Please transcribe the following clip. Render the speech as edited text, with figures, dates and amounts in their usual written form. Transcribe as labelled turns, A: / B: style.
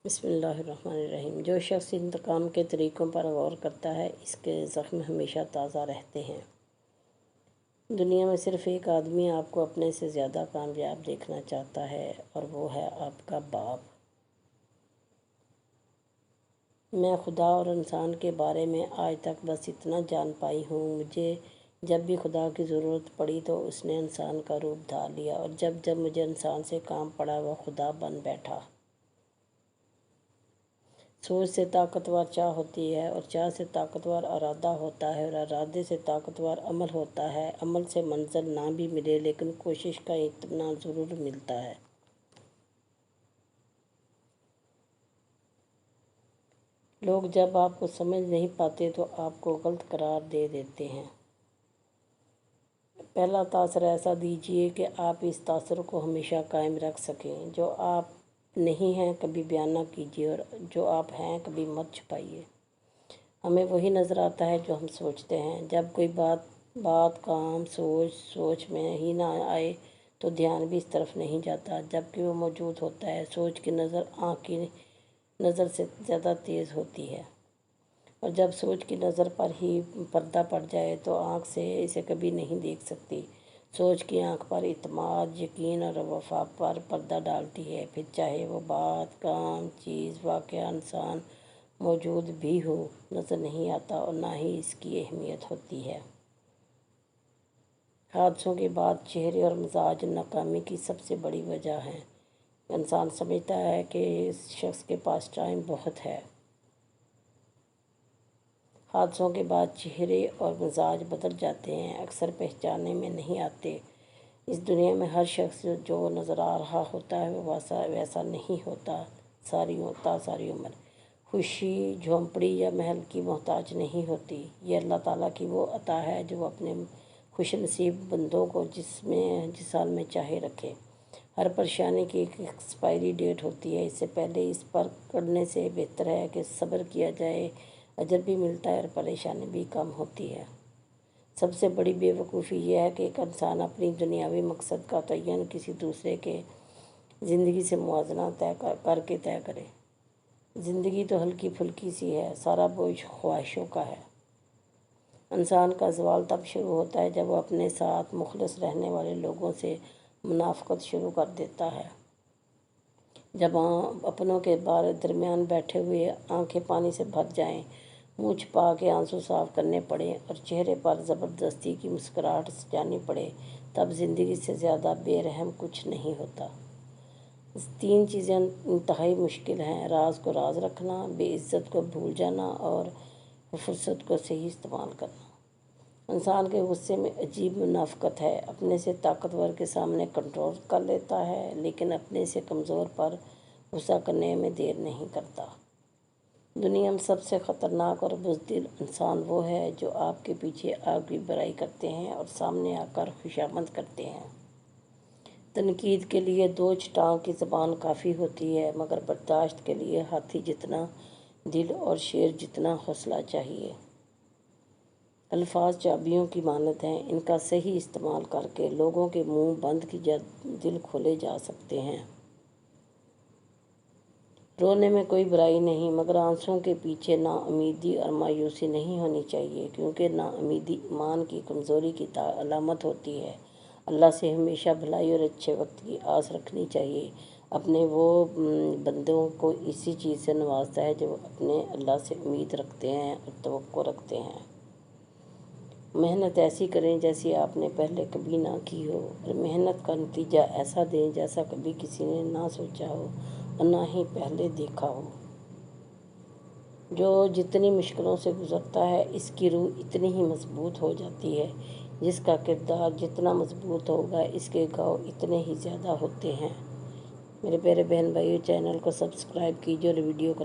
A: بسم اللہ الرحمن الرحیم۔ جو شخص انتقام کے طریقوں پر غور کرتا ہے اس کے زخم ہمیشہ تازہ رہتے ہیں۔ دنیا میں صرف ایک آدمی آپ کو اپنے سے زیادہ کامیاب دیکھنا چاہتا ہے اور وہ ہے آپ کا باپ۔ میں خدا اور انسان کے بارے میں آج تک بس اتنا جان پائی ہوں، مجھے جب بھی خدا کی ضرورت پڑی تو اس نے انسان کا روپ دھار لیا، اور جب جب مجھے انسان سے کام پڑا وہ خدا بن بیٹھا۔ سوچ سے طاقتور چاہ ہوتی ہے اور چاہ سے طاقتور ارادہ ہوتا ہے اور ارادے سے طاقتور عمل ہوتا ہے۔ عمل سے منزل نہ بھی ملے لیکن کوشش کا اطمینان ضرور ملتا ہے۔ لوگ جب آپ کو سمجھ نہیں پاتے تو آپ کو غلط قرار دے دیتے ہیں۔ پہلا تاثر ایسا دیجیے کہ آپ اس تاثر کو ہمیشہ قائم رکھ سکیں۔ جو آپ نہیں ہیں کبھی بیان نہ کیجیے اور جو آپ ہیں کبھی مت چھپائیے۔ ہمیں وہی نظر آتا ہے جو ہم سوچتے ہیں۔ جب کوئی بات کام سوچ میں ہی نہ آئے تو دھیان بھی اس طرف نہیں جاتا جبکہ وہ موجود ہوتا ہے۔ سوچ کی نظر آنکھ کی نظر سے زیادہ تیز ہوتی ہے، اور جب سوچ کی نظر پر ہی پردہ پڑ جائے تو آنکھ سے اسے کبھی نہیں دیکھ سکتی۔ سوچ کی آنکھ پر اعتماد، یقین اور وفا پر پردہ ڈالتی ہے، پھر چاہے وہ بات، کام، چیز، واقعہ، انسان موجود بھی ہو، نظر نہیں آتا اور نہ ہی اس کی اہمیت ہوتی ہے۔ حادثوں کے بعد چہرے اور مزاج ناکامی کی سب سے بڑی وجہ ہے۔ انسان سمجھتا ہے کہ اس شخص کے پاس ٹائم بہت ہے۔ حادثوں کے بعد چہرے اور مزاج بدل جاتے ہیں، اکثر پہچاننے میں نہیں آتے۔ اس دنیا میں ہر شخص جو نظر آ رہا ہوتا ہے وہ ویسا نہیں ہوتا ساری عمر۔ خوشی جھونپڑی یا محل کی محتاج نہیں ہوتی۔ یہ اللہ تعالیٰ کی وہ عطا ہے جو وہ اپنے خوش نصیب بندوں کو جس حال میں چاہے رکھے۔ ہر پریشانی کی ایک ایکسپائری ڈیٹ ہوتی ہے، اس سے پہلے اس پر کڑنے سے بہتر ہے کہ صبر کیا جائے۔ اجر بھی ملتا ہے اور پریشانی بھی کم ہوتی ہے۔ سب سے بڑی بے وقوفی یہ ہے کہ ایک انسان اپنی دنیاوی مقصد کا تعین کسی دوسرے کے زندگی سے موازنہ کر کے طے کرے۔ زندگی تو ہلکی پھلکی سی ہے، سارا بوجھ خواہشوں کا ہے۔ انسان کا زوال تب شروع ہوتا ہے جب وہ اپنے ساتھ مخلص رہنے والے لوگوں سے منافقت شروع کر دیتا ہے۔ جب اپنوں کے درمیان بیٹھے ہوئے آنکھیں پانی سے بھر جائیں، منہ چھپا کے آنسو صاف کرنے پڑیں اور چہرے پر زبردستی کی مسکراہٹ سجانی پڑے، تب زندگی سے زیادہ بے رحم کچھ نہیں ہوتا۔ تین چیزیں انتہائی مشکل ہیں: راز کو راز رکھنا، بے عزت کو بھول جانا اور فرصت کو صحیح استعمال کرنا۔ انسان کے غصے میں عجیب منافقت ہے، اپنے سے طاقتور کے سامنے کنٹرول کر لیتا ہے لیکن اپنے سے کمزور پر غصہ کرنے میں دیر نہیں کرتا۔ دنیا میں سب سے خطرناک اور بزدل انسان وہ ہے جو آپ کے پیچھے آپ کی برائی کرتے ہیں اور سامنے آ کر خوشامد کرتے ہیں۔ تنقید کے لیے دو ٹانگ کی زبان کافی ہوتی ہے، مگر برداشت کے لیے ہاتھی جتنا دل اور شیر جتنا حوصلہ چاہیے۔ الفاظ چابیوں کی مانند ہیں، ان کا صحیح استعمال کر کے لوگوں کے منہ بند کی دل کھولے جا سکتے ہیں۔ رونے میں کوئی برائی نہیں، مگر آنسوؤں کے پیچھے نا امیدی اور مایوسی نہیں ہونی چاہیے، کیونکہ نا امیدی ایمان کی کمزوری کی علامت ہوتی ہے۔ اللہ سے ہمیشہ بھلائی اور اچھے وقت کی آس رکھنی چاہیے۔ اپنے وہ بندوں کو اسی چیز سے نوازتا ہے جو اپنے اللہ سے امید رکھتے ہیں اور توقع رکھتے ہیں۔ محنت ایسی کریں جیسی آپ نے پہلے کبھی نہ کی ہو، اور محنت کا نتیجہ ایسا دیں جیسا کبھی کسی نے نہ سوچا ہو اور نہ ہی پہلے دیکھا ہو۔ جو جتنی مشکلوں سے گزرتا ہے اس کی روح اتنی ہی مضبوط ہو جاتی ہے، جس کا کردار جتنا مضبوط ہوگا اس کے گھاؤ اتنے ہی زیادہ ہوتے ہیں۔ میرے پیارے بہن بھائیو، چینل کو سبسکرائب کیجیے اور ویڈیو کو